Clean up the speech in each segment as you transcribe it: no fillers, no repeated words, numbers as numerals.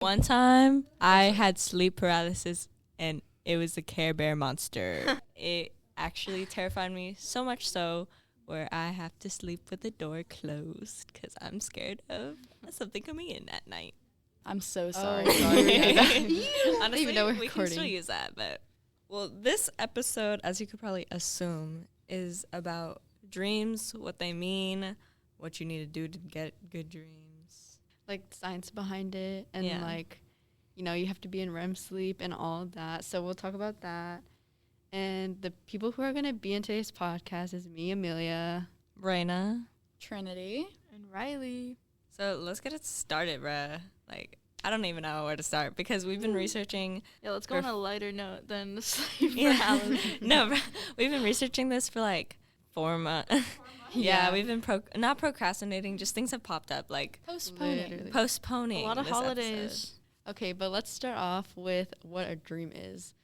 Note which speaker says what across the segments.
Speaker 1: One time, I had sleep paralysis, and it was the Care Bear monster. It actually terrified me so much so where I have to sleep with the door closed because I'm scared of something coming in at night.
Speaker 2: I'm so sorry.
Speaker 1: Honestly,
Speaker 2: even know we're
Speaker 1: we can
Speaker 2: recording.
Speaker 1: still use that, but this episode, as you could probably assume, is about dreams, what they mean, what you need to do to get good dreams.
Speaker 2: Like science behind it, and
Speaker 1: Yeah.
Speaker 2: like, you know, you have to be in REM sleep and all of that. So we'll talk about that. And the people who are going to be in today's podcast is me, Amelia,
Speaker 1: Raina.
Speaker 3: Trinity, and Riley.
Speaker 1: So let's get it started, bruh. Like, I don't even know where to start because we've been researching.
Speaker 3: Yeah, let's go on a lighter note than the sleep
Speaker 1: Yeah.
Speaker 3: paralysis.
Speaker 1: No, bruh, we've been researching this for like 4 months. Yeah, we've been not procrastinating, just things have popped up, like
Speaker 3: Postponing.
Speaker 2: Literally.
Speaker 1: postponing.
Speaker 3: A lot of
Speaker 1: this
Speaker 3: holidays.
Speaker 2: Okay, but let's start off with what a dream is.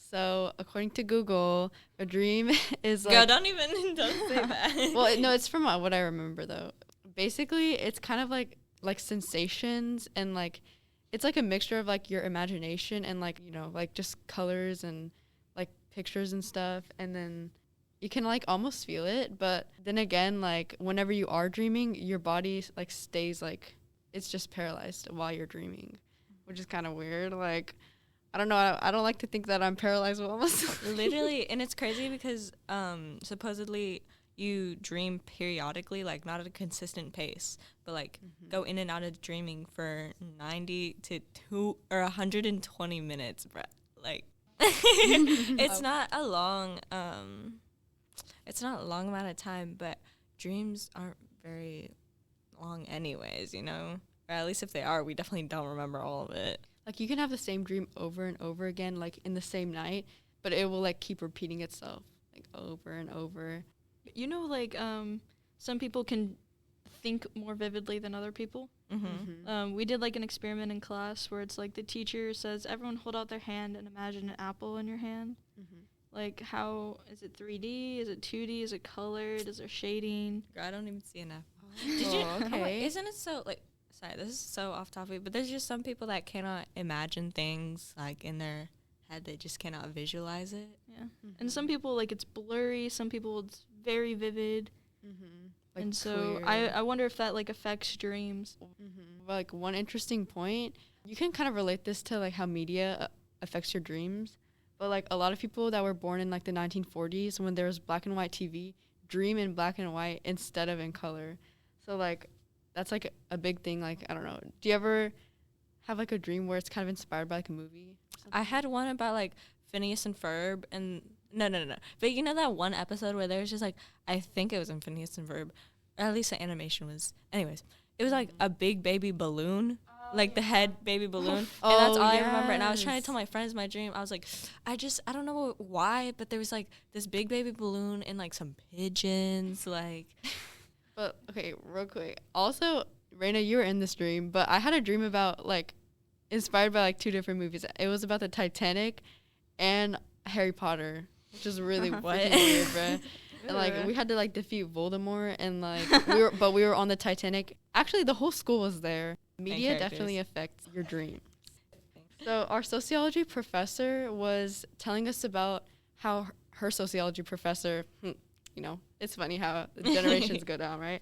Speaker 2: So according to Google, a dream is like...
Speaker 1: Girl, don't say that.
Speaker 2: Well, no, it's from what I remember, though. Basically, it's kind of like sensations and, like, it's like a mixture of, like, your imagination and, like, you know, like, just colors and, like, pictures and stuff. And then you can, like, almost feel it. But then again, like, whenever you are dreaming, your body, like, stays, like, it's just paralyzed while you're dreaming, which is kind of weird. Like, I don't know. I don't like to think that I'm paralyzed while I'm asleep.
Speaker 1: Literally, and it's crazy because supposedly you dream periodically, like not at a consistent pace, but like go in and out of dreaming for 90 to 120 minutes, bruh. Like it's not a long amount of time, but dreams aren't very long anyways, you know? Or at least if they are, we definitely don't remember all of it.
Speaker 2: Like, you can have the same dream over and over again, like, in the same night, but it will, like, keep repeating itself, like, over and over.
Speaker 3: You know, like, some people can think more vividly than other people.
Speaker 1: Mm-hmm.
Speaker 3: We did, like, an experiment in class where it's, like, the teacher says, everyone hold out their hand and imagine an apple in your hand. Like, how, is it 3D? Is it 2D? Is it colored? Is there shading?
Speaker 1: Girl, I don't even see enough.
Speaker 2: Did you? Okay.
Speaker 1: Isn't it so, like, sorry, this is so off topic, but there's just some people that cannot imagine things, like, in their head. They just cannot visualize it.
Speaker 3: Yeah. And some people, like, it's blurry. Some people, it's very vivid.
Speaker 2: Like,
Speaker 3: and so
Speaker 2: clear.
Speaker 3: I wonder if that, like, affects dreams.
Speaker 2: Like, one interesting point, you can kind of relate this to, like, how media affects your dreams. But, like, a lot of people that were born in, like, the 1940s when there was black and white TV dream in black and white instead of in color. So, like, that's, like, a big thing. Like, I don't know. Do you ever have, like, a dream where it's kind of inspired by, like, a movie?
Speaker 1: I had one about, like, Phineas and Ferb, and no. But you know that one episode where there was just, like, I think it was in Phineas and Ferb, or at least the animation was. Anyways, it was, like, a big baby balloon, like the head baby balloon, and that's all I remember. And I was trying to tell my friends my dream. I was like, I don't know why, but there was, like, this big baby balloon and, like, some pigeons, like...
Speaker 2: But, okay, real quick. Also, Raina, you were in this dream, but I had a dream about, like, inspired by, like, 2 different movies. It was about the Titanic and Harry Potter, which is really
Speaker 1: What?
Speaker 2: weird, bruh. And, like, we had to, like, defeat Voldemort, and, like, we were on the Titanic. Actually, the whole school was there. Media
Speaker 1: characters.
Speaker 2: definitely affects your dreams. So our sociology professor was telling us about how her sociology professor, you know, it's funny how the generations go down, right?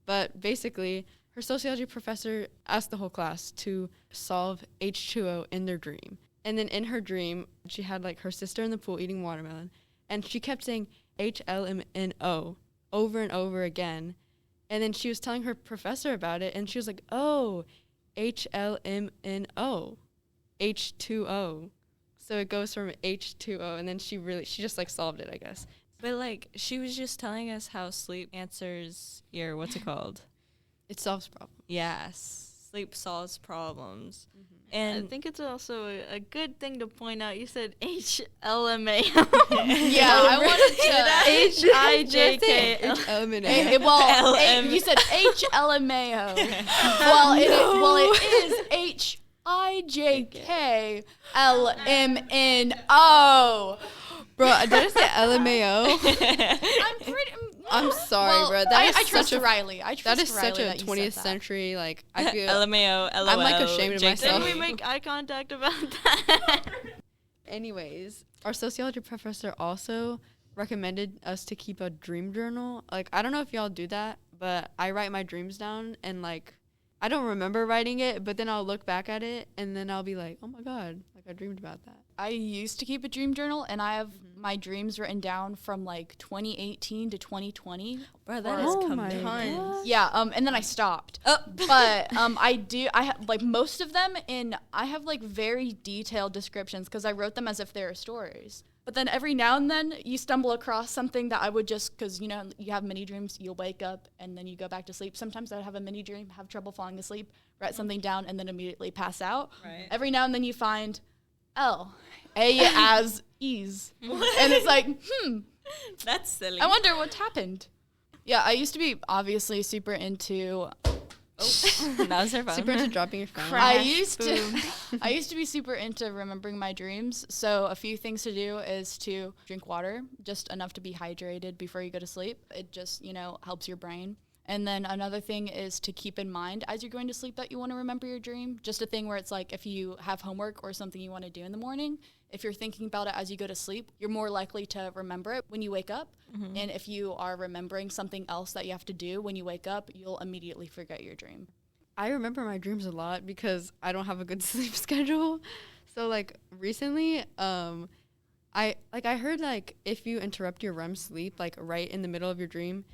Speaker 2: But basically, her sociology professor asked the whole class to solve H2O in their dream. And then in her dream, she had, like, her sister in the pool eating watermelon, and she kept saying HLMNO over and over again. And then she was telling her professor about it, and she was like, oh, HLMNO, H2O. So it goes from H2O, and then she just, like, solved it, I guess.
Speaker 1: But, like, she was just telling us how sleep answers your, what's it called?
Speaker 2: It solves problems.
Speaker 1: Yes. Sleep solves problems.
Speaker 3: I
Speaker 1: And
Speaker 3: think it's also a good thing to point out. You said HLMA.
Speaker 4: Yeah, I wanted to
Speaker 3: HIJK.
Speaker 2: HLMNO.
Speaker 4: well, you said HLMAO. Well, it is HIJKLMNO.
Speaker 2: Bro, did I say LMAO?
Speaker 4: I'm pretty.
Speaker 2: I'm sorry,
Speaker 4: Well,
Speaker 2: bro.
Speaker 4: I trust Riley. I
Speaker 2: That
Speaker 4: trust
Speaker 2: is
Speaker 4: Riley
Speaker 2: such a
Speaker 4: that you said
Speaker 2: 20th
Speaker 4: that.
Speaker 2: century, like, I feel.
Speaker 1: LMAO, LOL.
Speaker 2: I'm, like, ashamed of
Speaker 1: Jake
Speaker 2: myself.
Speaker 3: Didn't we
Speaker 1: Sully.
Speaker 3: make eye contact about that?
Speaker 2: Anyways, our sociology professor also recommended us to keep a dream journal. Like, I don't know if y'all do that, but I write my dreams down and, like, I don't remember writing it, but then I'll look back at it and then I'll be like, oh my God, like, I dreamed about that.
Speaker 4: I used to keep a dream journal, and I have my dreams written down from like 2018 to 2020.
Speaker 1: Bro, that is
Speaker 2: Oh my
Speaker 1: tons.
Speaker 2: God.
Speaker 4: Yeah, and then I stopped.
Speaker 1: Oh.
Speaker 4: But I have like most of them, and I have like very detailed descriptions because I wrote them as if they were stories. But then every now and then you stumble across something that I would just, because you know you have mini dreams, you'll wake up and then you go back to sleep. Sometimes I'd have a mini dream, have trouble falling asleep, write something down, and then immediately pass out.
Speaker 1: Right.
Speaker 4: Every now and then you find L, A as E's, and it's like,
Speaker 1: That's silly.
Speaker 4: I wonder what happened. Yeah, I used to be obviously super into.
Speaker 1: That was her phone.
Speaker 2: Super into dropping your phone.
Speaker 4: I used to be super into remembering my dreams. So a few things to do is to drink water, just enough to be hydrated before you go to sleep. It just, helps your brain. And then another thing is to keep in mind as you're going to sleep that you want to remember your dream. Just a thing where it's like if you have homework or something you want to do in the morning, if you're thinking about it as you go to sleep, you're more likely to remember it when you wake up. Mm-hmm. And if you are remembering something else that you have to do when you wake up, you'll immediately forget your dream.
Speaker 2: I remember my dreams a lot because I don't have a good sleep schedule. So, like, recently, I heard, like, if you interrupt your REM sleep, like, right in the middle of your dream,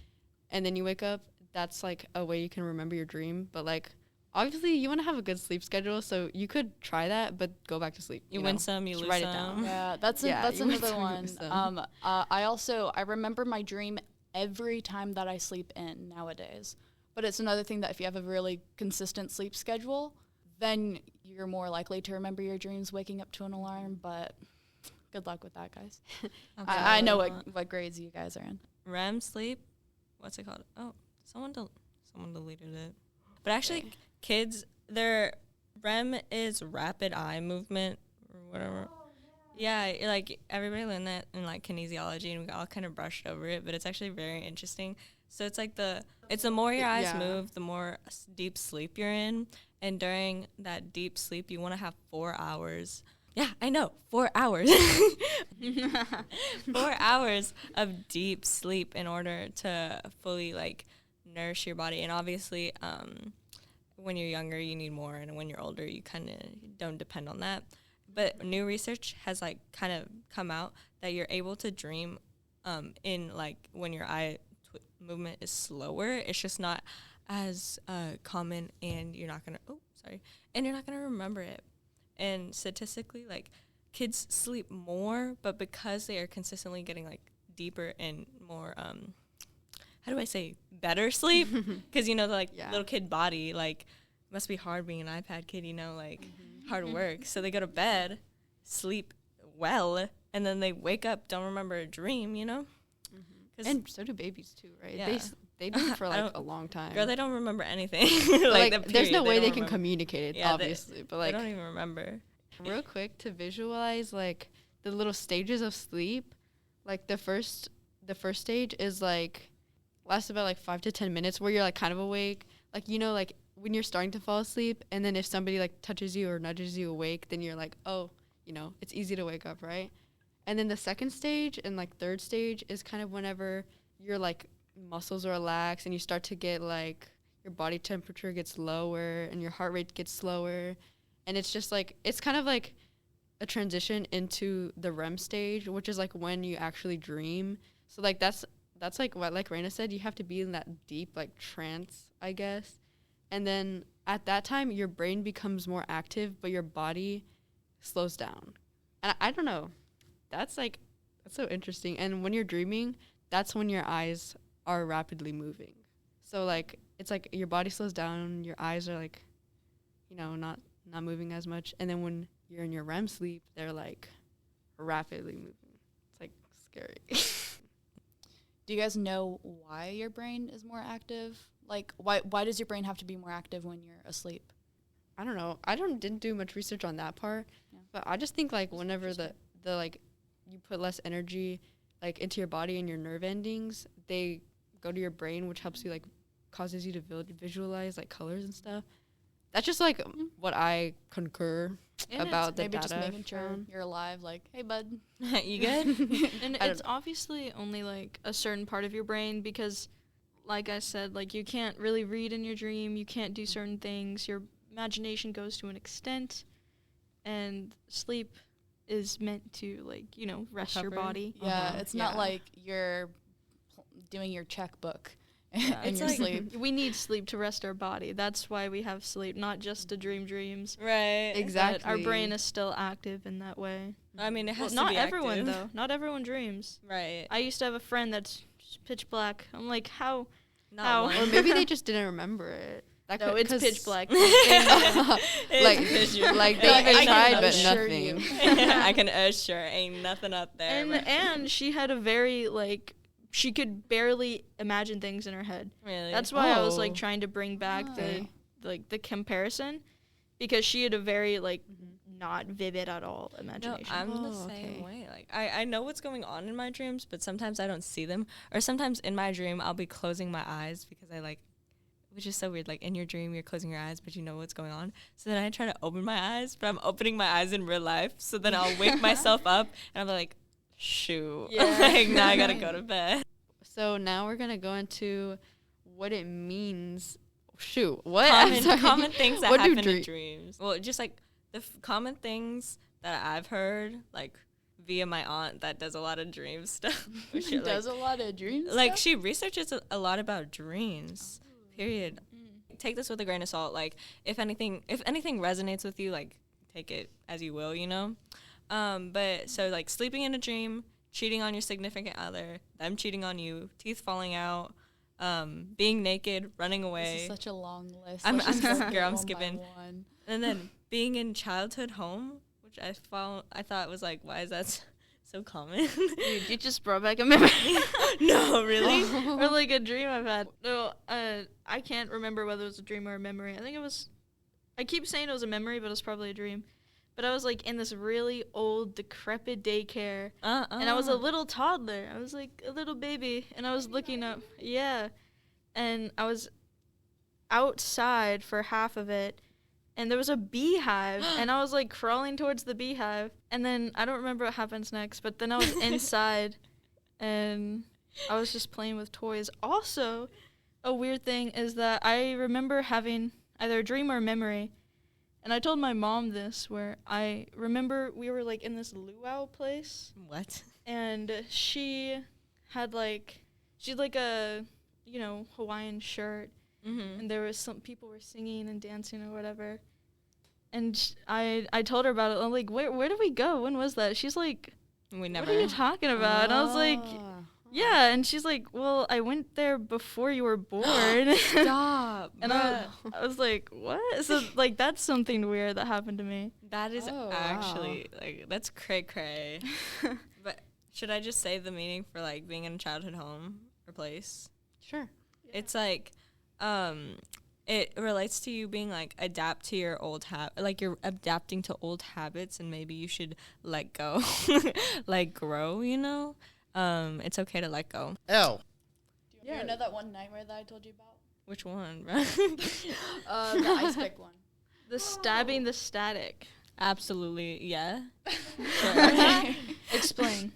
Speaker 2: and then you wake up, that's, like, a way you can remember your dream. But, like, obviously, you want to have a good sleep schedule, so you could try that, but go back to sleep.
Speaker 1: You win some, you
Speaker 2: Just
Speaker 1: lose
Speaker 2: write it
Speaker 1: some.
Speaker 2: down.
Speaker 4: Yeah, that's
Speaker 2: Yeah, you
Speaker 4: another
Speaker 2: win some, you
Speaker 4: one.
Speaker 2: lose some.
Speaker 4: I remember my dream every time that I sleep in nowadays. But it's another thing that if you have a really consistent sleep schedule, then you're more likely to remember your dreams waking up to an alarm. But good luck with that, guys. I know what grades you guys are in.
Speaker 1: REM sleep. What's it called? Oh, someone deleted it. But actually, kids, their REM is rapid eye movement or whatever. Yeah, like everybody learned that in like kinesiology, and we all kind of brushed over it. But it's actually very interesting. So it's like the more your eyes move, the more deep sleep you're in. And during that deep sleep, you want to have 4 hours. Yeah, I know, 4 hours. 4 hours of deep sleep in order to fully like nourish your body. And obviously, when you're younger, you need more, and when you're older, you kind of don't depend on that. But new research has like kind of come out that you're able to dream in like when your eye movement is slower. It's just not as common, and you're not gonna remember it. And statistically, like kids sleep more, but because they are consistently getting like deeper and more how do I say better sleep, because the little kid body, like, must be hard being an iPad kid, hard work. So they go to bed, sleep well, and then they wake up, don't remember a dream,
Speaker 2: And so do babies too, right?
Speaker 1: Yeah.
Speaker 2: They do it for like a long time.
Speaker 1: Girl, they don't remember anything.
Speaker 2: There's no way they can
Speaker 1: remember.
Speaker 2: communicate it,
Speaker 1: Yeah,
Speaker 2: obviously. But like,
Speaker 1: they don't even remember.
Speaker 2: real quick to visualize like the little stages of sleep. Like the first stage is like lasts about like 5 to 10 minutes where you're like kind of awake. Like like when you're starting to fall asleep, and then if somebody like touches you or nudges you awake, then you're like, oh, it's easy to wake up, right? And then the second stage and like third stage is kind of whenever your like muscles relax and you start to get like your body temperature gets lower and your heart rate gets slower. And it's just like, it's kind of like a transition into the REM stage, which is like when you actually dream. So like that's like what like Raina said, you have to be in that deep like trance, I guess. And then at that time your brain becomes more active, but your body slows down. And I don't know. That's so interesting. And when you're dreaming, that's when your eyes are rapidly moving. So like it's like your body slows down, your eyes are like, not moving as much. And then when you're in your REM sleep, they're like rapidly moving. It's like scary.
Speaker 4: Do you guys know why your brain is more active? Like why does your brain have to be more active when you're asleep?
Speaker 2: I don't know. Didn't do much research on that part. Yeah. But I just think like whenever the like you put less energy like into your body and your nerve endings, they go to your brain, which helps you like causes you to visualize like colors and stuff. That's just like what I concur
Speaker 3: And
Speaker 2: about the
Speaker 4: Maybe
Speaker 2: data.
Speaker 4: just making sure
Speaker 2: found.
Speaker 4: you're alive. Like, hey, bud.
Speaker 1: You good?
Speaker 3: And
Speaker 2: I
Speaker 3: it's obviously only like a certain part of your brain because, like I said, like you can't really read in your dream. You can't do certain things. Your imagination goes to an extent, and sleep is meant to like, you know, rest your
Speaker 1: Recover.
Speaker 3: body.
Speaker 4: Yeah, it's not
Speaker 2: Yeah.
Speaker 4: like you're doing your checkbook
Speaker 1: Yeah.
Speaker 4: in
Speaker 3: It's
Speaker 4: your
Speaker 3: like
Speaker 4: sleep.
Speaker 3: we need sleep to rest our body. That's why we have sleep, not just to dream dreams.
Speaker 1: Right.
Speaker 2: Exactly.
Speaker 3: But our brain is still active in that way.
Speaker 1: I mean, it
Speaker 3: Well,
Speaker 1: has to
Speaker 3: not
Speaker 1: be
Speaker 3: everyone
Speaker 1: active.
Speaker 3: though. Not everyone dreams.
Speaker 1: Right.
Speaker 3: I used to have a friend that's pitch black. I'm like, how?
Speaker 1: Not
Speaker 3: How?
Speaker 1: one.
Speaker 2: Or maybe they just didn't remember it. That
Speaker 3: No,
Speaker 2: could-
Speaker 3: it's
Speaker 2: 'cause-
Speaker 3: pitch black.
Speaker 1: It's
Speaker 2: like,
Speaker 1: pitch
Speaker 2: like
Speaker 1: black.
Speaker 2: they even
Speaker 4: I can
Speaker 2: tried, but
Speaker 4: assure
Speaker 2: nothing.
Speaker 4: you.
Speaker 1: I can assure, ain't nothing up there.
Speaker 3: and
Speaker 1: but-
Speaker 3: and she had a very like she could barely imagine things in her head.
Speaker 1: really,
Speaker 3: That's why I was
Speaker 2: Oh.
Speaker 3: like trying to bring back
Speaker 4: Okay.
Speaker 3: the comparison, because she had a very like not vivid at all
Speaker 1: no,
Speaker 3: imagination.
Speaker 1: I'm the
Speaker 2: Oh,
Speaker 1: same
Speaker 2: okay.
Speaker 1: way. Like I know what's going on in my dreams, but sometimes I don't see them. Or sometimes in my dream, I'll be closing my eyes because I like, which is so weird. Like in your dream, you're closing your eyes, but you know what's going on. So then I try to open my eyes, but I'm opening my eyes in real life. So then I'll wake myself up and I'll be like, shoot,
Speaker 3: Yeah.
Speaker 1: like now I gotta go to bed.
Speaker 2: So now we're gonna go into what it means. Shoot, what? I'm sorry.
Speaker 1: Common things that
Speaker 2: What do
Speaker 1: happen in dreams. Well, just like the common things that I've heard, like via my aunt that does a lot of dream stuff. Which
Speaker 4: She
Speaker 1: are,
Speaker 4: does a lot of dreams.
Speaker 1: like she researches a lot about dreams. Period. Take this with a grain of salt. Like if anything resonates with you, like take it as you will, you know. But so like sleeping in a dream, cheating on your significant other, them cheating on you, teeth falling out, being naked, running away.
Speaker 4: This is such a long list.
Speaker 1: I'm-
Speaker 4: Let's just
Speaker 1: I'm-
Speaker 4: go
Speaker 1: girl, I'm
Speaker 4: one by
Speaker 1: skipping.
Speaker 4: one.
Speaker 1: And then being in childhood home, which I thought was like, why is that so common?
Speaker 3: Dude, you just brought back a memory.
Speaker 1: No, really?
Speaker 3: Or like a dream I've had. No, I can't remember whether it was a dream or a memory. I think it was. I keep saying it was a memory, but it was probably a dream. But I was like in this really old, decrepit daycare, and I was a little toddler. I was like a little baby, and I was looking up. Yeah, and I was outside for half of it, and there was a beehive, and I was like crawling towards the beehive, and then I don't remember what happens next, but then I was inside, and I was just playing with toys. Also, a weird thing is that I remember having either a dream or a memory, and I told my mom this, where I remember we were like in this luau place,
Speaker 1: What?
Speaker 3: and she had like a, you know, Hawaiian shirt,
Speaker 1: Mm-hmm.
Speaker 3: and there was some people were singing and dancing or whatever, and I told her about it. I'm like, where did we go? When was that? She's like,
Speaker 1: We
Speaker 3: what are you talking about? And I was like,
Speaker 2: Ah.
Speaker 3: yeah, and she's like, well, I went there before you were born.
Speaker 1: Stop.
Speaker 3: And I was like, what? So like that's something weird that happened to me.
Speaker 1: That is
Speaker 2: Oh,
Speaker 1: actually like that's cray cray. But should I just say the meaning for like being in a childhood home or place?
Speaker 2: Sure.
Speaker 1: It's like it relates to you being like adapt to your old like you're adapting to old habits, and maybe you should let go. Like grow, you know. It's okay to let go.
Speaker 2: Oh.
Speaker 4: Do you know that one nightmare that I told you about?
Speaker 1: Which one?
Speaker 4: The ice pick one.
Speaker 3: The stabbing, the static.
Speaker 1: Absolutely, yeah.
Speaker 4: Okay.
Speaker 3: Explain.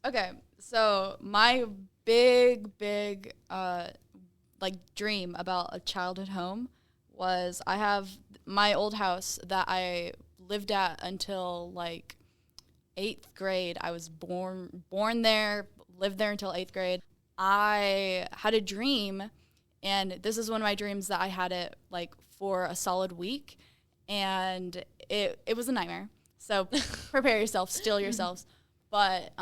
Speaker 4: Okay, so my big like dream about a childhood home was I have my old house that I lived at until like 8th grade. I was born there, lived there until 8th grade. I had a dream, and this is one of my dreams that I had it like for a solid week, and it was a nightmare. So prepare yourself, still yourselves. But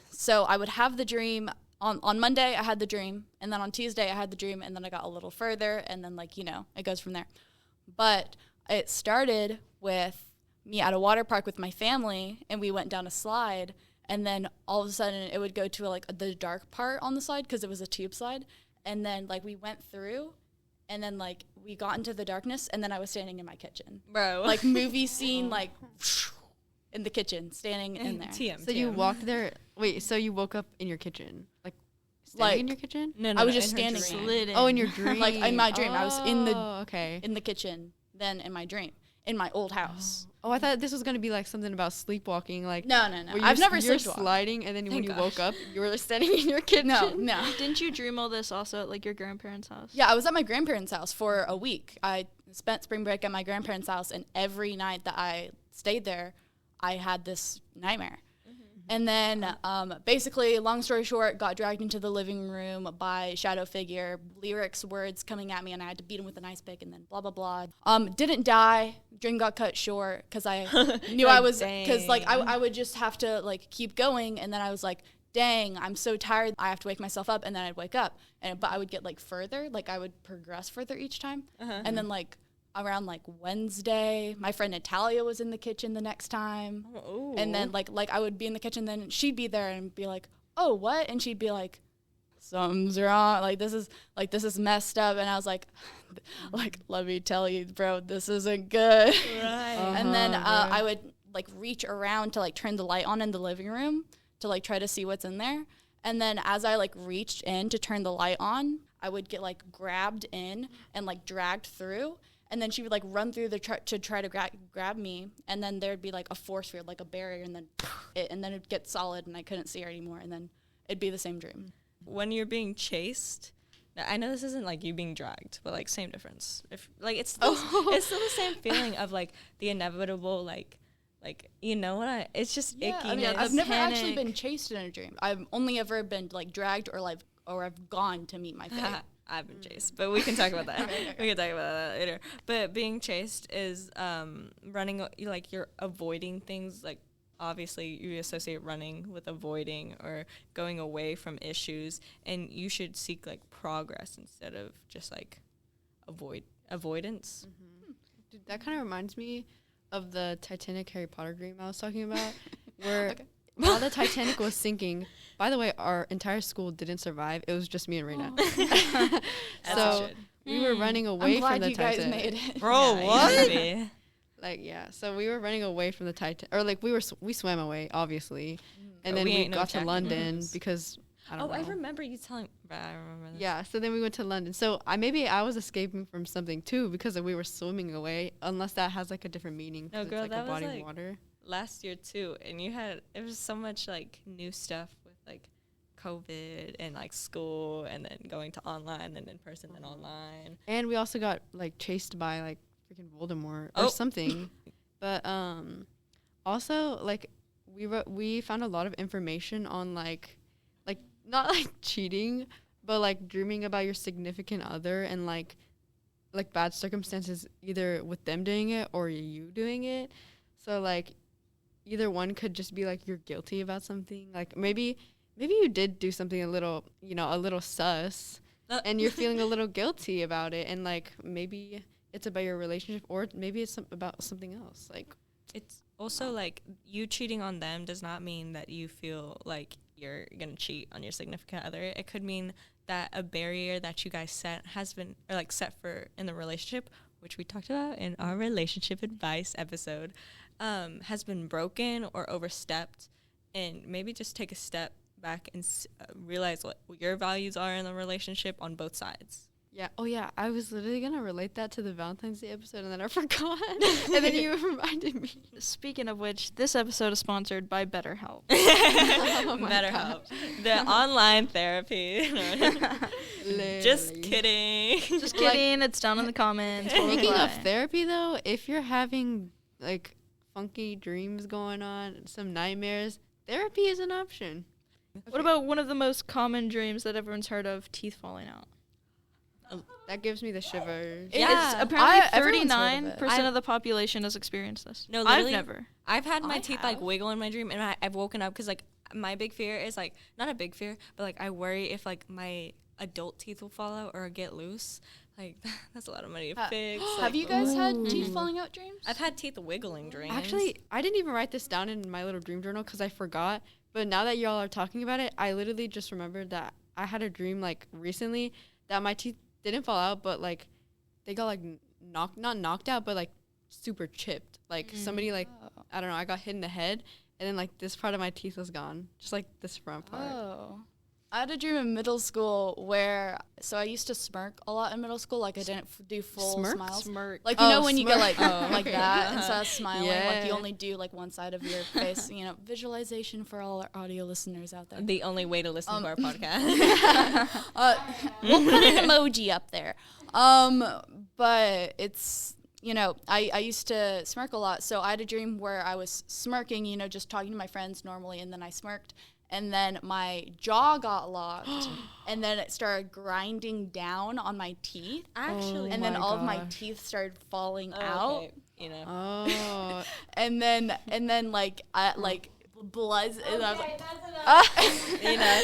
Speaker 4: so I would have the dream on Monday. I had the dream, and then on Tuesday I had the dream, and then I got a little further, and then like, you know, it goes from there. But it started with me at a water park with my family, and we went down a slide, and then all of a sudden it would go to like the dark part on the slide because it was a tube slide, and then like we went through, and then like we got into the darkness, and then I was standing in my kitchen,
Speaker 1: Bro.
Speaker 4: like movie scene, like in the kitchen, standing in there.
Speaker 1: TM.
Speaker 2: So you walked there. Wait. So you woke up in your kitchen, like. Standing in your kitchen?
Speaker 1: No,
Speaker 4: I was
Speaker 1: no,
Speaker 4: just
Speaker 1: in her
Speaker 4: standing
Speaker 1: dream.
Speaker 4: there.
Speaker 3: Slid in.
Speaker 2: Oh, in your dream.
Speaker 4: Like, in my dream, I was in the-
Speaker 2: okay.
Speaker 4: in the kitchen, then in my dream, in my old house.
Speaker 2: Oh, I thought this was gonna be like something about sleepwalking. Like
Speaker 4: No.
Speaker 2: where
Speaker 4: I've never
Speaker 2: you're
Speaker 4: sleepwalked.
Speaker 2: sliding, and then when
Speaker 1: Thank
Speaker 2: you
Speaker 1: gosh.
Speaker 2: woke up, you were standing in your kitchen.
Speaker 4: No.
Speaker 3: Didn't you dream all this also at like your grandparents' house?
Speaker 4: Yeah, I was at my grandparents' house for a week. I spent spring break at my grandparents' house, and every night that I stayed there, I had this nightmare. And then, basically, long story short, got dragged into the living room by shadow figure, lyrics, words coming at me, and I had to beat him with an ice pick, and then blah, blah, blah. Didn't die. Dream got cut short because I knew
Speaker 1: Like,
Speaker 4: I was, because, like,
Speaker 1: dang.
Speaker 4: I would just have to, like, keep going, and then I was like, dang, I'm so tired, I have to wake myself up, and then I'd wake up. But I would get, like, further, like, I would progress further each time. And then, like, around, like, Wednesday, my friend Natalia was in the kitchen the next time.
Speaker 1: Oh.
Speaker 4: And then like I would be in the kitchen, then she'd be there and be like, "Oh, what?" And she'd be like, "Something's wrong. Like this is messed up." And I was like, let me tell you, bro, this isn't good.
Speaker 1: Right.
Speaker 4: And then
Speaker 2: Uh-huh,
Speaker 4: I would like reach around to like turn the light on in the living room to like try to see what's in there. And then as I like reached in to turn the light on, I would get like grabbed in and like dragged through. And then she would like run through to try to grab me, and then there'd be like a force field, like a barrier, and then it'd get solid, and I couldn't see her anymore, and then it'd be the same dream.
Speaker 1: When you're being chased, now, I know this isn't like you being dragged, but like same difference. If like it's still the same feeling of like the inevitable like you know what it's just
Speaker 4: Yeah,
Speaker 1: icky.
Speaker 4: I mean,
Speaker 3: Yeah, the
Speaker 4: I've never actually
Speaker 3: panic.
Speaker 4: been chased in a dream. I've only ever been like dragged or I've gone to meet my fate.
Speaker 1: I've been chased, but we can talk about that. We can talk about that later. But being chased is running, like you're avoiding things. Like obviously you associate running with avoiding or going away from issues, and you should seek like progress instead of just like avoidance.
Speaker 2: Dude, that kind of reminds me of the Titanic Harry Potter dream I was talking about, where while the Titanic was sinking, by the way, our entire school didn't survive. It was just me and Raina. So we were running away
Speaker 4: I'm glad
Speaker 2: from the
Speaker 4: you guys
Speaker 2: Titanic.
Speaker 4: made it.
Speaker 1: Bro,
Speaker 2: Yeah,
Speaker 1: what?
Speaker 2: Like, yeah, so we were running away from the Titanic, or like we swam away, obviously, and
Speaker 1: Oh,
Speaker 2: then
Speaker 1: we
Speaker 2: we
Speaker 1: ain't no
Speaker 2: got to
Speaker 1: Jack
Speaker 2: London
Speaker 1: Nicklaus.
Speaker 2: because I don't know.
Speaker 1: I remember you telling. I remember this.
Speaker 2: Yeah, so then we went to London. So I was escaping from something too because we were swimming away. Unless that has like a different meaning.
Speaker 1: No,
Speaker 2: 'cause
Speaker 1: girl,
Speaker 2: it's like
Speaker 1: that
Speaker 2: a
Speaker 1: was
Speaker 2: body
Speaker 1: like
Speaker 2: of water.
Speaker 1: last year too, and it was so much like new stuff with like COVID and like school, and then going to online and in person and online.
Speaker 2: And we also got like chased by like freaking Voldemort or
Speaker 1: Oh.
Speaker 2: something. But also like we found a lot of information on like not like cheating, but like dreaming about your significant other and like bad circumstances either with them doing it or you doing it. So like either one could just be like you're guilty about something. Like maybe you did do something a little sus. And you're feeling a little guilty about it, and like maybe it's about your relationship, or maybe it's about something else. Like
Speaker 1: It's also like you cheating on them does not mean that you feel like you're gonna cheat on your significant other. It could mean that a barrier that you guys set for in the relationship, which we talked about in our relationship advice episode, has been broken or overstepped, and maybe just take a step back and realize what your values are in the relationship on both sides.
Speaker 2: yeah, oh yeah, I was literally gonna relate that to the Valentine's Day episode, and then I forgot, and then you reminded me.
Speaker 3: Speaking of which, this episode is sponsored by BetterHelp.
Speaker 1: BetterHelp, the online therapy. Just
Speaker 2: Literally.
Speaker 1: kidding.
Speaker 3: Just kidding. It's down in the comments. We'll
Speaker 2: Speaking of
Speaker 3: reply.
Speaker 2: therapy, though, if you're having like funky dreams going on, some nightmares, therapy is an option.
Speaker 3: What about one of the most common dreams that everyone's heard of, teeth falling out?
Speaker 2: That gives me the shivers.
Speaker 3: It's
Speaker 4: Yeah.
Speaker 3: apparently
Speaker 4: Everyone's heard of it.
Speaker 3: 39% of the population has experienced this.
Speaker 1: No,
Speaker 3: I've
Speaker 1: literally,
Speaker 3: never.
Speaker 1: I've had my
Speaker 4: I
Speaker 1: teeth
Speaker 4: have.
Speaker 1: like wiggle in my dream, and I've woken up because like my big fear is like not a big fear, but like I worry if like my adult teeth will fall out or get loose. Like that's a lot of money to fix.
Speaker 4: Have
Speaker 1: like,
Speaker 4: you guys had teeth falling out dreams?
Speaker 1: I've had teeth wiggling dreams.
Speaker 2: Actually, I didn't even write this down in my little dream journal because I forgot. But now that y'all are talking about it, I literally just remembered that I had a dream like recently that my teeth didn't fall out, but like they got like not knocked out, but like super chipped. Like somebody like I don't know, I got hit in the head, and then like this part of my teeth was gone, just like this front part.
Speaker 4: Oh. I had a dream in middle school where, so I used to smirk a lot in middle school. Like I didn't do full smiles.
Speaker 3: Smirk.
Speaker 4: Like, you know, when you go
Speaker 2: smirk.
Speaker 4: like like that instead of smiling, like you
Speaker 2: Yeah.
Speaker 4: only do like one side of your face. You know, visualization for all our audio listeners out there.
Speaker 1: The only way to listen to our podcast.
Speaker 4: We'll put an emoji up there. But it's, you know, I used to smirk a lot. So I had a dream where I was smirking, you know, just talking to my friends normally, and then I smirked. And then my jaw got locked, and then it started grinding down on my teeth.
Speaker 1: Actually,
Speaker 4: And then
Speaker 2: my
Speaker 4: all of my
Speaker 2: gosh.
Speaker 4: teeth started falling
Speaker 1: Oh,
Speaker 4: out.
Speaker 1: okay, you know.
Speaker 2: Oh.
Speaker 4: And then like blood. And I was like,
Speaker 1: You know.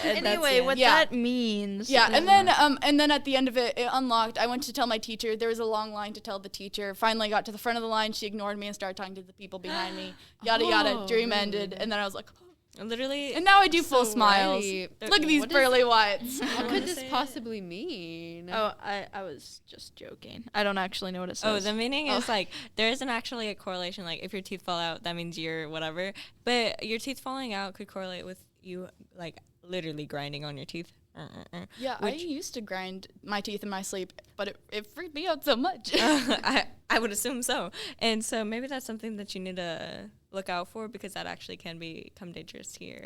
Speaker 3: Anyway, what
Speaker 4: Yeah.
Speaker 3: that means.
Speaker 4: yeah, and then at the end of it, it unlocked. I went to tell my teacher. There was a long line to tell the teacher. Finally got to the front of the line. She ignored me and started talking to the people behind me. Yada yada.
Speaker 2: Oh,
Speaker 4: Dream
Speaker 2: really?
Speaker 4: ended, and then I was like,
Speaker 1: Literally.
Speaker 4: and now I do full smiles.
Speaker 2: Riley,
Speaker 4: Look at these
Speaker 2: what is-
Speaker 4: pearly whites.
Speaker 2: What
Speaker 1: wanna
Speaker 2: could this
Speaker 1: say it.
Speaker 2: possibly mean?
Speaker 3: Oh, I was just joking. I don't actually know what it says.
Speaker 1: Oh, the meaning is like there isn't actually a correlation. Like if your teeth fall out, that means you're whatever. But your teeth falling out could correlate with you like literally grinding on your teeth.
Speaker 4: Yeah, I used to grind my teeth in my sleep, but it freaked me out so much.
Speaker 1: I would assume so. And so maybe that's something that you need to look out for, because that actually can become dangerous to your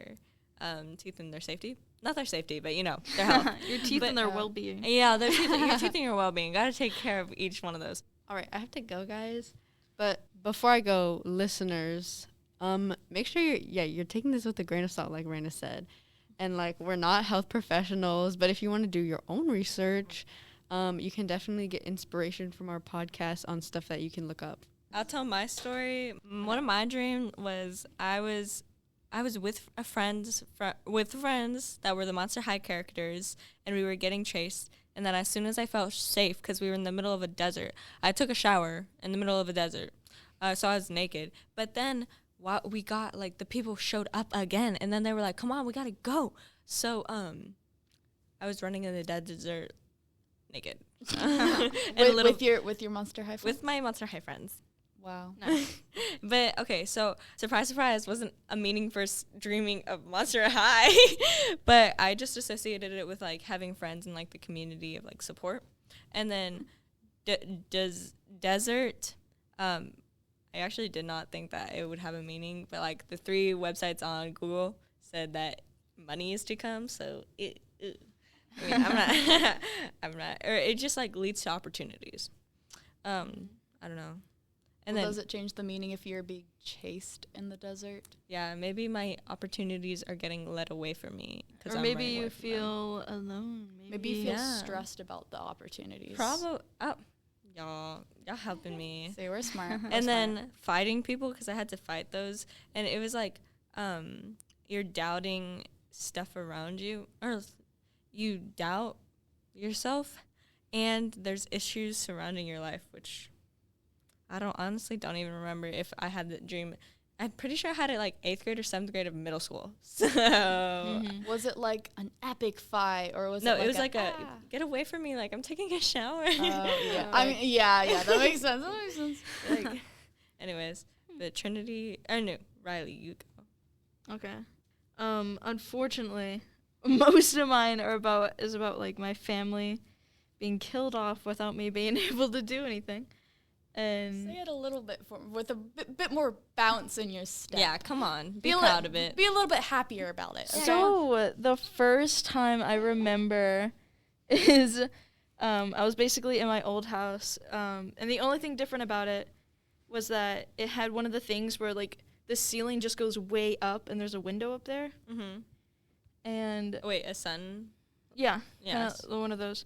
Speaker 1: teeth and their safety. Not their safety, but you know, their health.
Speaker 3: Your teeth
Speaker 1: But,
Speaker 3: and their well-being.
Speaker 1: Yeah, their teeth, your teeth and your well-being. Got to take care of each one of those.
Speaker 2: All right, I have to go, guys. But before I go, listeners, make sure you're taking this with a grain of salt, like Raina said. And like, we're not health professionals, but if you want to do your own research, you can definitely get inspiration from our podcast on stuff that you can look up.
Speaker 1: I'll tell my story. One of my dreams was I was with friends that were the Monster High characters, and we were getting chased. And then as soon as I felt safe, because we were in the middle of a desert, I took a shower in the middle of a desert. So I was naked. But then we got, like, the people showed up again, and then they were like, come on, we got to go. So I was running in the desert naked. And
Speaker 4: with your Monster High friends?
Speaker 1: with my Monster High friends.
Speaker 4: Wow.
Speaker 1: But okay, so surprise, surprise, wasn't a meaning for dreaming of Monster High, but I just associated it with like having friends and like the community of like support. And then desert, I actually did not think that it would have a meaning, but like the 3 websites on Google said that money is to come, so I mean, I'm not, or it just like leads to opportunities. I don't know. And
Speaker 4: Well,
Speaker 1: then
Speaker 4: does it change the meaning if you're being chased in the desert?
Speaker 1: yeah, maybe my opportunities are getting led away from me.
Speaker 3: Or maybe you feel alone.
Speaker 4: Maybe you feel
Speaker 1: Yeah.
Speaker 4: stressed about the opportunities.
Speaker 1: Probably. Oh, y'all helping me.
Speaker 4: See, we're smart.
Speaker 1: And then fighting people, because I had to fight those, and it was like you're doubting stuff around you, or you doubt yourself, and there's issues surrounding your life, which I honestly don't even remember if I had the dream. I'm pretty sure I had it like 8th grade or 7th grade of middle school. So
Speaker 4: Was it like an epic fight, or was
Speaker 1: no,
Speaker 4: it like
Speaker 1: it was like a get away from me, like I'm taking a shower.
Speaker 4: yeah. I mean, yeah, that makes sense. That makes sense.
Speaker 1: Like, anyways, the Trinity. Or no, Riley, you go.
Speaker 3: Okay. Unfortunately, most of mine are about like my family being killed off without me being able to do anything. And
Speaker 4: Say it a little bit with a bit more bounce in your step.
Speaker 1: Yeah, come on, be
Speaker 4: a
Speaker 1: proud
Speaker 4: li-
Speaker 1: of it.
Speaker 4: Be a little bit happier about it. Okay?
Speaker 3: so the first time I remember is I was basically in my old house, and the only thing different about it was that it had one of the things where like the ceiling just goes way up and there's a window up there.
Speaker 1: Mm-hmm.
Speaker 3: And
Speaker 1: Wait, a sun?
Speaker 3: yeah,
Speaker 1: Yes.
Speaker 3: one of those.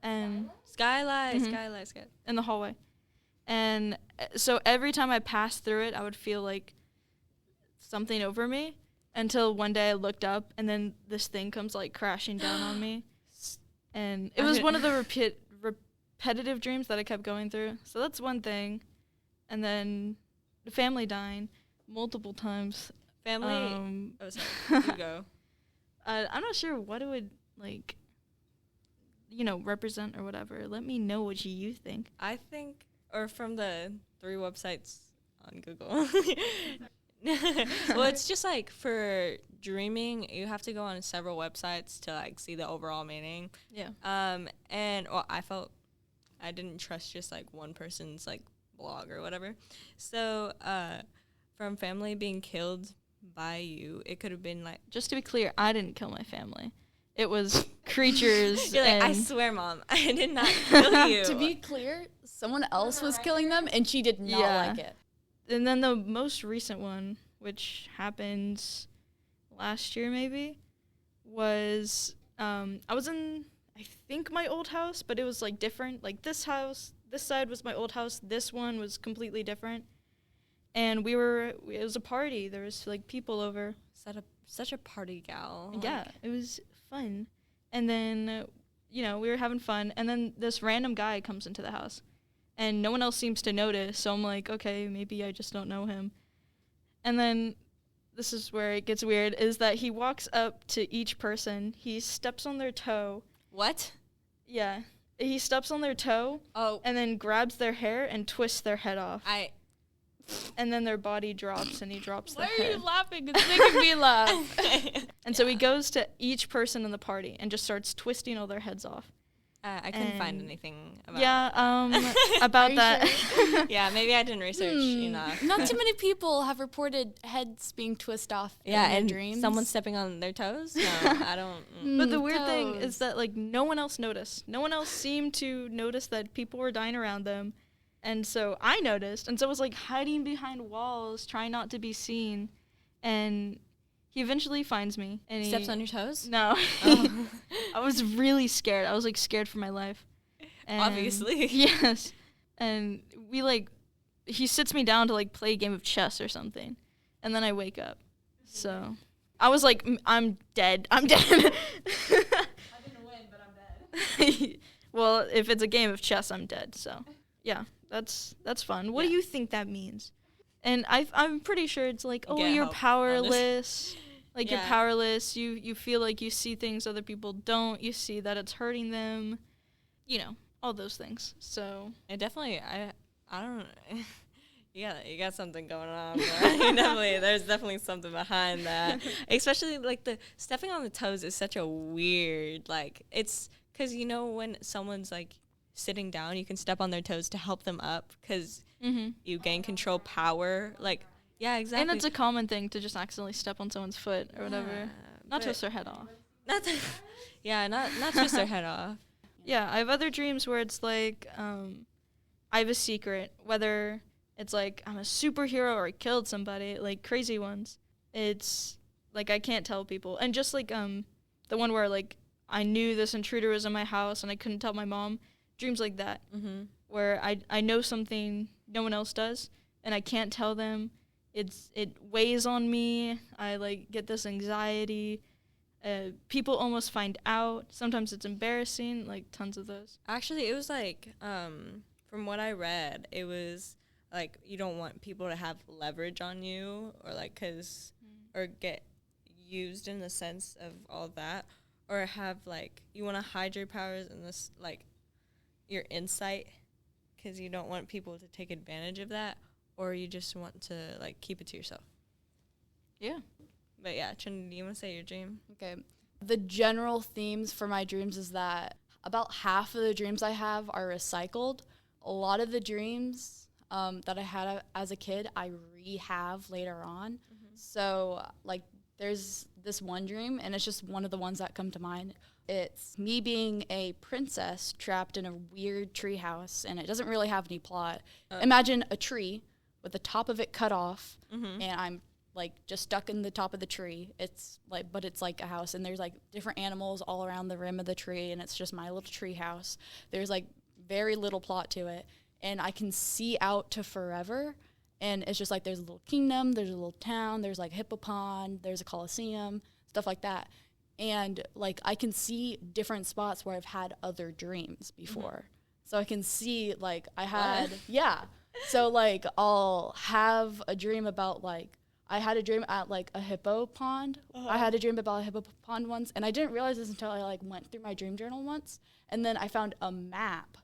Speaker 3: And
Speaker 1: Skylight,
Speaker 3: Mhm.
Speaker 1: skylight.
Speaker 3: in the hallway. And so every time I passed through it, I would feel like something over me until one day I looked up and then this thing comes like crashing down on me. And it was one of the repetitive dreams that I kept going through. So that's one thing. And then the family dying multiple times.
Speaker 1: Family. Oh, sorry. You go.
Speaker 3: I'm not sure what it would like, represent or whatever. Let me know what you think.
Speaker 1: I think, or from the 3 websites on Google. Well, it's just like for dreaming, you have to go on several websites to like see the overall meaning.
Speaker 3: Yeah.
Speaker 1: And well, I didn't trust just like one person's like blog or whatever. So, from family being killed by you, it could have been like,
Speaker 3: Just to be clear, I didn't kill my family. It was creatures.
Speaker 1: you're like, I
Speaker 3: and
Speaker 1: swear, Mom, I did not kill you.
Speaker 4: To be clear, someone else was killing them, and she did not
Speaker 3: Yeah.
Speaker 4: like it.
Speaker 3: And then the most recent one, which happened last year maybe, was I was in, I think, my old house, but it was like different. Like this side was my old house. This one was completely different. And it was a party. There was like people over.
Speaker 1: Such a party gal.
Speaker 3: Yeah, it was fun. And then, we were having fun. And then this random guy comes into the house. And no one else seems to notice. So I'm like, okay, maybe I just don't know him. And then this is where it gets weird, is that he walks up to each person. He steps on their toe.
Speaker 1: What?
Speaker 3: Yeah. He steps on their toe
Speaker 1: Oh,
Speaker 3: and then grabs their hair and twists their head off. And then their body drops and he drops the
Speaker 4: Why are
Speaker 3: head.
Speaker 4: you laughing? It's making me laugh.
Speaker 3: And so he goes to each person in the party and just starts twisting all their heads off.
Speaker 1: I couldn't find
Speaker 3: And-
Speaker 1: anything about
Speaker 3: About
Speaker 4: Are you
Speaker 3: that.
Speaker 4: sure?
Speaker 1: Yeah, maybe I didn't research enough.
Speaker 4: Not too many people have reported heads being twisted off
Speaker 1: Yeah,
Speaker 4: in their
Speaker 1: and
Speaker 4: dreams.
Speaker 1: someone stepping on their toes? No, I don't.
Speaker 3: But the weird thing
Speaker 4: toes.
Speaker 3: is that, like, no one else noticed. No one else seemed to notice that people were dying around them. And so I noticed. And so I was, like, hiding behind walls, trying not to be seen. And he eventually finds me. And he
Speaker 1: Steps on your toes?
Speaker 3: No.
Speaker 1: Oh.
Speaker 3: I was really scared. I was, like, scared for my life. And
Speaker 1: Obviously.
Speaker 3: Yes. And he sits me down to, like, play a game of chess or something. And then I wake up. So I was like, I'm dead. I'm dead.
Speaker 4: I didn't win, but I'm dead.
Speaker 3: Well, if it's a game of chess, I'm dead. So, yeah, that's fun. What do you think that means? And I'm pretty sure it's like, oh,
Speaker 1: Get
Speaker 3: you're
Speaker 1: help on this.
Speaker 3: powerless. Like, you're
Speaker 1: Yeah.
Speaker 3: powerless. You feel like you see things other people don't. You see that it's hurting them. All those things. So,
Speaker 1: It definitely, I don't know. You got something going on. Bro. There's definitely something behind that. Especially, like, the stepping on the toes is such a weird, like, it's, because, when someone's, like, sitting down, you can step on their toes to help them up, because you gain control power. Like, yeah, exactly.
Speaker 3: and it's a common thing to just accidentally step on someone's foot or whatever.
Speaker 1: Yeah,
Speaker 3: Not
Speaker 1: but-
Speaker 3: twist their head off.
Speaker 1: Not twist their head off.
Speaker 3: Yeah, I have other dreams where it's like, I have a secret, whether it's like I'm a superhero or I killed somebody, like crazy ones. It's like I can't tell people. And just like the one where like I knew this intruder was in my house and I couldn't tell my mom. Dreams like that, where I know something no one else does and I can't tell them. It weighs on me. I like get this anxiety. People almost find out. Sometimes it's embarrassing, like tons of those.
Speaker 1: Actually, it was like, from what I read, it was like you don't want people to have leverage on you or like or get used in the sense of all that, or have like you want to hide your powers and this like your insight because you don't want people to take advantage of that, or you just want to like keep it to yourself.
Speaker 3: Yeah.
Speaker 1: But yeah, Trinity, do you want to say your dream?
Speaker 4: Okay. The general themes for my dreams is that about half of the dreams I have are recycled. A lot of the dreams that I had as a kid, I re-have later on. So, like, there's this one dream, and it's just one of the ones that come to mind. It's me being a princess trapped in a weird tree house, and it doesn't really have any plot. Imagine a tree with the top of it cut off, and I'm like just stuck in the top of the tree. It's like, but it's like a house, and there's like different animals all around the rim of the tree, and it's just my little tree house. There's like very little plot to it, and I can see out to forever, and it's just like there's a little kingdom, there's a little town, there's like hippo pond, there's a coliseum, stuff like that. And like I can see different spots where I've had other dreams before. So I can see like I had so like I'll have a dream about like I had a dream at like a hippo pond. I had a dream about a hippo pond once, and I didn't realize this until I like went through my dream journal once, and then I found a map.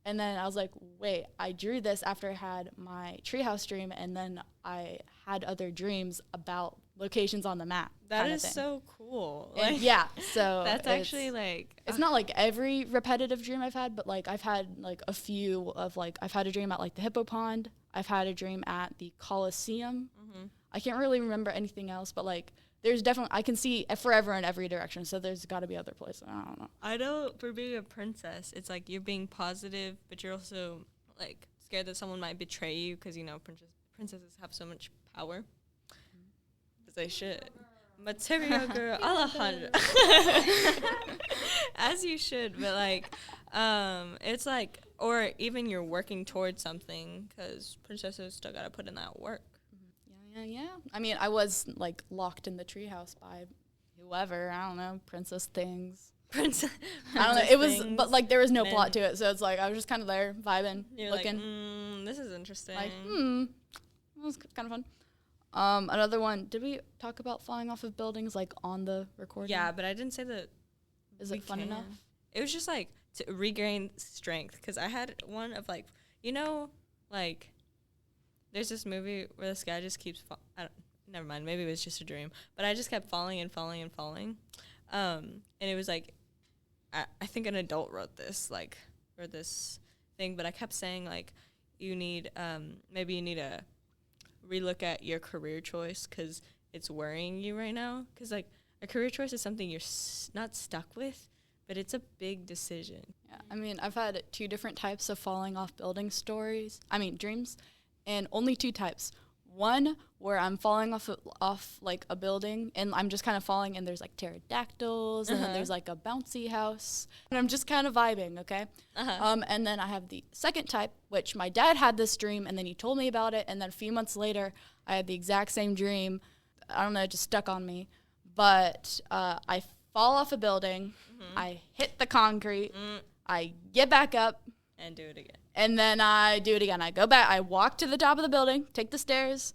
Speaker 4: And then I was like, wait, I drew this after I had my treehouse dream, and then I had other dreams about locations on the map.
Speaker 1: That
Speaker 4: kinda
Speaker 1: is
Speaker 4: thing.
Speaker 1: so cool.
Speaker 4: And
Speaker 1: Like,
Speaker 4: yeah, so
Speaker 1: that's actually like
Speaker 4: it's not like every repetitive dream I've had, but like I've had like a few of like I've had a dream at like the hippo pond. I've had a dream at the Coliseum. I can't really remember anything else, but like there's definitely I can see forever in every direction. So there's got to be other places. I don't know.
Speaker 1: I know for being a princess, it's like you're being positive, but you're also like scared that someone might betray you because, you know, princesses have so much power. As they should. Material girl, Alejandra. As you should, but like, it's like, or even you're working towards something because princesses still gotta put in that work.
Speaker 4: Yeah. I mean, I was like locked in the treehouse by whoever. I don't know, princess things.
Speaker 1: Princess
Speaker 4: I don't know. It was,
Speaker 1: things,
Speaker 4: but like there was no
Speaker 1: men.
Speaker 4: plot to it, so it's like I was just kind of there vibing,
Speaker 1: You're
Speaker 4: looking.
Speaker 1: like, this is interesting.
Speaker 4: Like, it was kind of fun. Another one. Did we talk about falling off of buildings like on the recording?
Speaker 1: Yeah, but I didn't say that.
Speaker 4: Is it fun enough?
Speaker 1: It was just like to regain strength because I had one of like, you know, like there's this movie where this guy just keeps never mind, maybe it was just a dream, but I just kept falling and falling and falling. And it was like I think an adult wrote this thing, but I kept saying like you need maybe you need to relook at your career choice because it's worrying you right now, because like a career choice is something you're not stuck with, but it's a big decision.
Speaker 4: Yeah, I mean, I've had 2 different types of falling off building dreams, and only 2 types. One where I'm falling off like a building and I'm just kind of falling and there's like pterodactyls and then there's like a bouncy house and I'm just kind of vibing, okay? And then I have the second type, which my dad had this dream and then he told me about it, and then a few months later I had the exact same dream. I don't know, it just stuck on me. But I fall off a building, I hit the concrete, I get back up,
Speaker 1: and do it again.
Speaker 4: And then I do it again. I go back, I walk to the top of the building, take the stairs,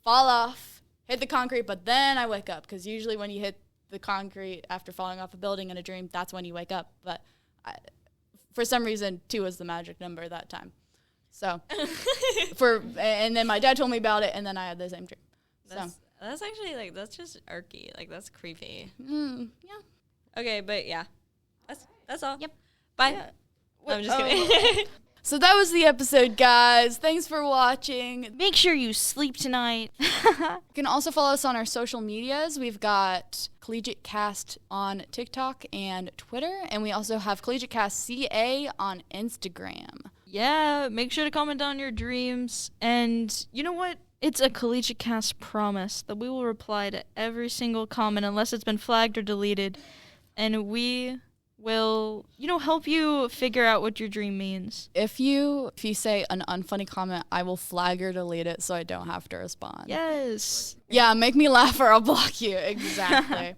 Speaker 4: fall off, hit the concrete, but then I wake up. Because usually when you hit the concrete after falling off a building in a dream, that's when you wake up. But for some reason, 2 was the magic number that time. So, and then my dad told me about it, and then I had the same dream.
Speaker 1: That's actually, like, that's just irky. Like, that's creepy.
Speaker 4: Yeah.
Speaker 1: Okay, but yeah. That's all.
Speaker 4: Yep.
Speaker 1: Bye.
Speaker 3: Yeah.
Speaker 1: I'm just kidding.
Speaker 4: So that was the episode, guys. Thanks for watching.
Speaker 3: Make sure you sleep tonight.
Speaker 4: You can also follow us on our social medias. We've got Collegiate Cast on TikTok and Twitter, and we also have Collegiate Cast CA on Instagram.
Speaker 3: Yeah, make sure to comment down your dreams. And you know what? It's a Collegiate Cast promise that we will reply to every single comment unless it's been flagged or deleted. And we will, help you figure out what your dream means.
Speaker 4: If you say an unfunny comment, I will flag or delete it so I don't have to respond.
Speaker 3: Yes.
Speaker 4: Yeah, make me laugh or I'll block you. Exactly.